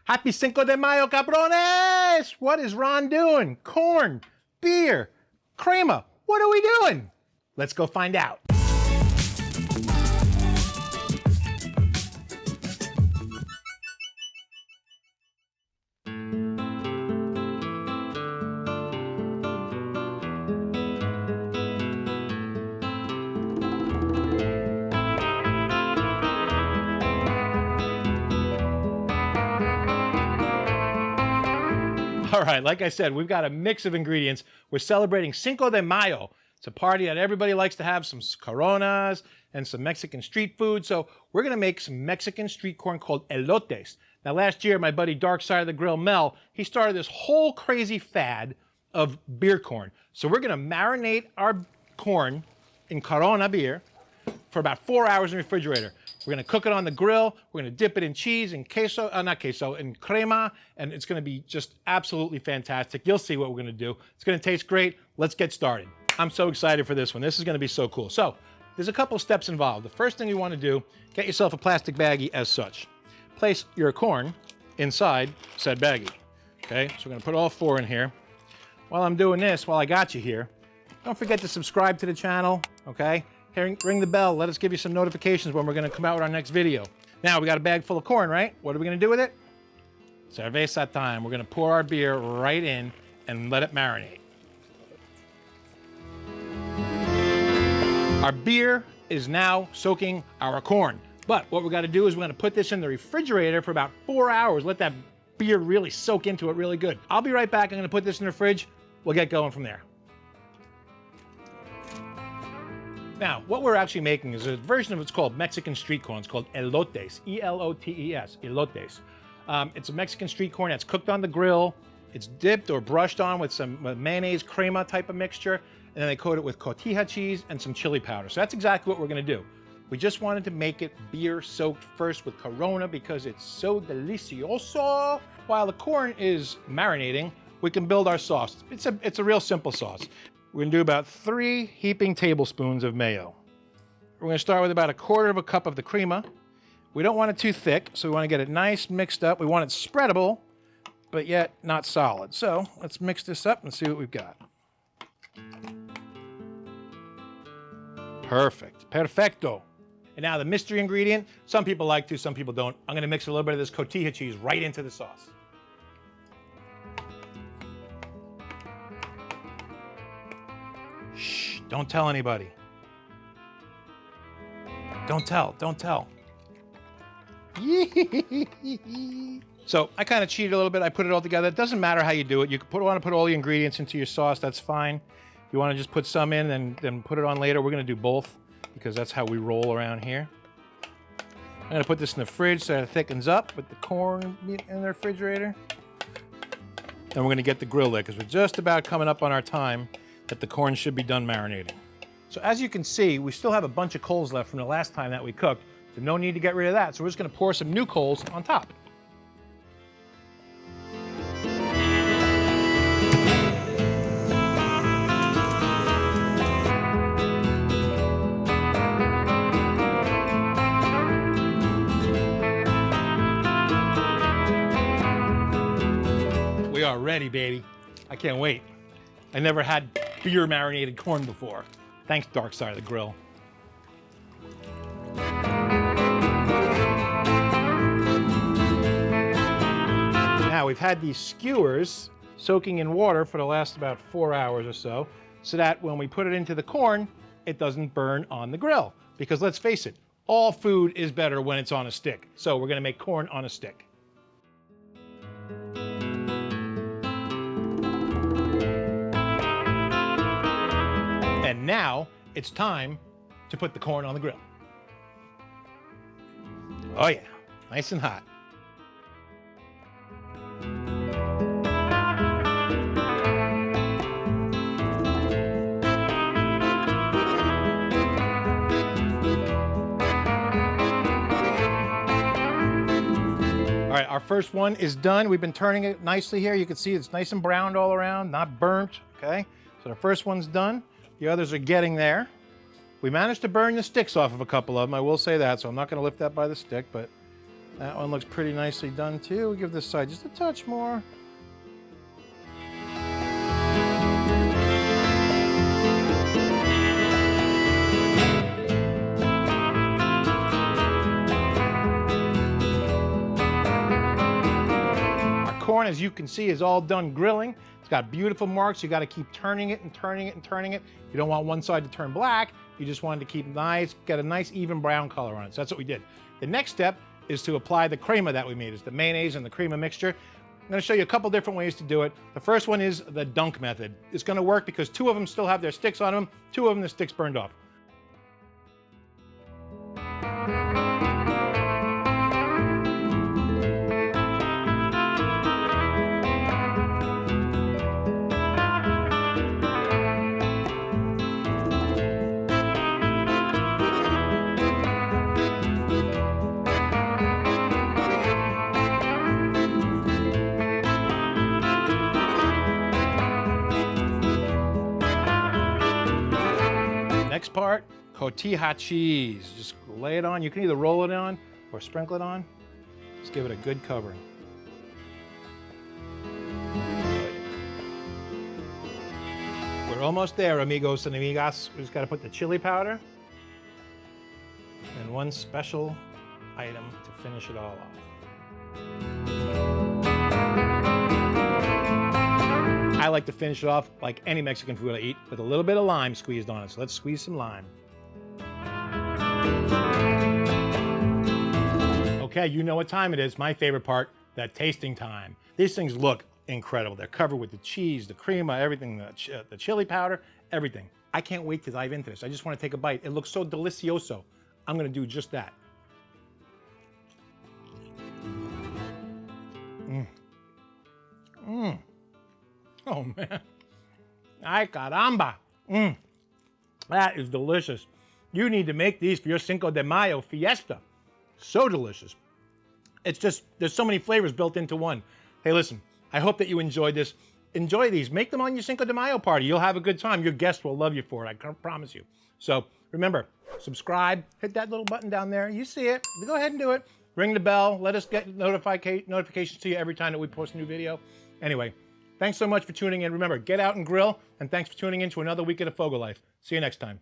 Happy Cinco de Mayo, cabrones! What is Ron doing? Corn, beer, crema. What are we doing? Let's go find out. All right, like I said, we've got a mix of ingredients. We're celebrating Cinco de Mayo. It's a party that everybody likes to have some coronas and some Mexican street food. So we're gonna make some Mexican street corn called elotes. Now last year, my buddy Dark Side of the Grill, Mel, he started this whole crazy fad of beer corn. So we're gonna marinate our corn in Corona beer for about 4 hours in the refrigerator. We're gonna cook it on the grill. We're gonna dip it in cheese and queso, not queso, in crema, and it's gonna be just absolutely fantastic. You'll see what we're gonna do. It's gonna taste great. Let's get started. I'm so excited for this one. This is gonna be so cool. So, there's a couple steps involved. The first thing you wanna do, get yourself a plastic baggie as such. Place your corn inside said baggie. Okay, so we're gonna put all 4 in here. While I'm doing this, while I got you here, don't forget to subscribe to the channel, okay? Ring the bell, let us give you some notifications when we're gonna come out with our next video. Now, we got a bag full of corn, right? What are we gonna do with it? Cerveza time. We're gonna pour our beer right in and let it marinate. Our beer is now soaking our corn. But what we gotta do is we're gonna put this in the refrigerator for about 4 hours. Let that beer really soak into it really good. I'll be right back. I'm gonna put this in the fridge. We'll get going from there. Now, what we're actually making is a version of what's called Mexican street corn. It's called elotes, E-L-O-T-E-S, elotes. It's a Mexican street corn that's cooked on the grill. It's dipped or brushed on with some mayonnaise, crema type of mixture, and then they coat it with cotija cheese and some chili powder. So that's exactly what we're gonna do. We just wanted to make it beer soaked first with Corona because it's so delicioso. While the corn is marinating, we can build our sauce. It's a real simple sauce. We're gonna do about 3 heaping tablespoons of mayo. We're gonna start with about 1/4 cup of the crema. We don't want it too thick, so we wanna get it nice mixed up. We want it spreadable, but yet not solid. So let's mix this up and see what we've got. Perfect, perfecto. And now the mystery ingredient, some people like to, some people don't. I'm gonna mix a little bit of this cotija cheese right into the sauce. Shh, don't tell anybody. Don't tell. So I kind of cheated a little bit. I put it all together. It doesn't matter how you do it. You want to put all the ingredients into your sauce, that's fine. If you want to just put some in and then put it on later, we're going to do both because that's how we roll around here. I'm going to put this in the fridge so that it thickens up with the corn in the refrigerator. Then we're going to get the grill lit because we're just about coming up on our time that the corn should be done marinating. So as you can see, we still have a bunch of coals left from the last time that we cooked, so no need to get rid of that. So we're just gonna pour some new coals on top. We are ready, baby. I can't wait. I never had beer marinated corn before. Thanks, Dark Side of the Grill. Now we've had these skewers soaking in water for the last about 4 hours or so that when we put it into the corn, it doesn't burn on the grill. Because let's face it, all food is better when it's on a stick. So we're gonna make corn on a stick. And now it's time to put the corn on the grill. Oh yeah, nice and hot. All right, our first one is done. We've been turning it nicely here. You can see it's nice and browned all around, not burnt, okay? So the first one's done. The others are getting there. We managed to burn the sticks off of a couple of them, I will say that, so I'm not gonna lift that by the stick, but That one looks pretty nicely done too. We'll give this side just a touch more. Corn, as you can see, is all done grilling. It's got beautiful marks. You got to keep turning it and turning it and turning it. You don't want one side to turn black. You just want it to keep nice, get a nice even brown color on it. So that's what we did. The next step is to apply the crema that we made. It's the mayonnaise and the crema mixture. I'm going to show you a couple different ways to do it. The first one is the dunk method. It's going to work because 2 of them still have their sticks on them. 2 of them, the sticks burned off. Next part, cotija cheese. Just lay it on. You can either roll it on or sprinkle it on. Just give it a good covering. We're almost there, amigos and amigas. We just got to put the chili powder and one special item to finish it all off. I like to finish it off like any Mexican food I eat with a little bit of lime squeezed on it. So let's squeeze some lime. Okay, you know what time it is. My favorite part, that tasting time. These things look incredible. They're covered with the cheese, the crema, everything, the chili powder, everything. I can't wait to dive into this. I just want to take a bite. It looks so delicioso. I'm going to do just that. Oh man, ay caramba. That is delicious. You need to make these for your Cinco de Mayo fiesta. So delicious. It's just, there's so many flavors built into one. Hey listen, I hope that you enjoyed this. Enjoy these, make them on your Cinco de Mayo party. You'll have a good time. Your guests will love you for it, I can promise you. So remember, subscribe, hit that little button down there. You see it, go ahead and do it. Ring the bell, let us get notifications to you every time that we post a new video. Anyway, thanks so much for tuning in. Remember, get out and grill, and thanks for tuning in to another week of the FOGO Life. See you next time.